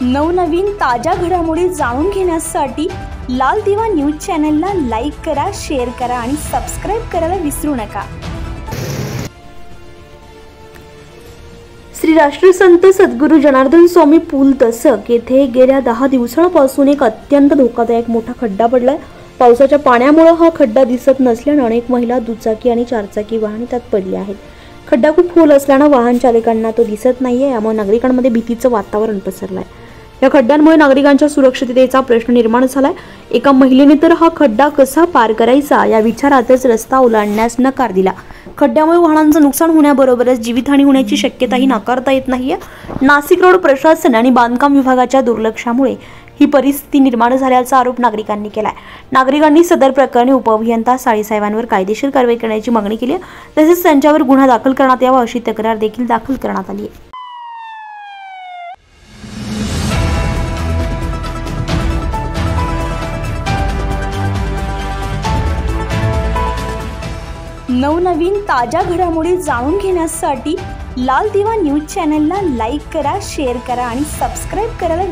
नवनवीन ताज्या घडामोडी जाणून घेण्यासाठी लाल दिवा न्यूज चॅनलला लाईक करा, शेअर करा आणि सबस्क्राइब करायला विसरू नका। श्री राष्ट्रसंत सद्गुरू जनार्दन स्वामी पूल तसक येथे गेल्या 10 दिवसांपासून एक अत्यंत धोकादायक मोठा खड्डा पडलाय। पावसाच्या पाण्यामुळे हा खड्डा दिसत नसल्याने अनेक महिला दुचाकी आणि चारचाकी वाहने त्यात पडली आहेत। खड्डा खूप खोल असल्याने वाहन चालकांना तो दिसत नाहीये, यामुळे नागरिकांमध्ये भीतीचं वातावरण पसरलंय। या खड्ड्यांमुळे नागरिकांच्या सुरक्षिततेचा प्रश्न निर्माण झालाय। एका महिलेने तर हा खड्डा कसा पार करायचा या विचारातच रस्ता ओलांडण्यास नकार दिला। खड्ड्यामुळे वाहनांचं नुकसान होण्याबरोबरच जीवितहानी होण्याची शक्यताही नाकारता येत नाहीये। नाशिक रोड प्रशासन आणि बांधकाम विभागाच्या दुर्लक्षामुळे ही परिस्थिती निर्माण झाल्याचा आरोप नागरिकांनी केलाय। नागरिकांनी सदर प्रकरणी उपअभियंता साळीसाहेबांवर कायदेशीर कारवाई करण्याची मागणी केली आहे, तसेच त्यांच्यावर गुन्हा दाखल करण्यात यावा अशी तक्रार देखील दाखल करण्यात आली आहे। नवनवीन ताज्या घडामोडी जाणून घेण्यासाठी लाल दिवा न्यूज चॅनलला लाईक करा, शेअर करा आणि सबस्क्राइब करायला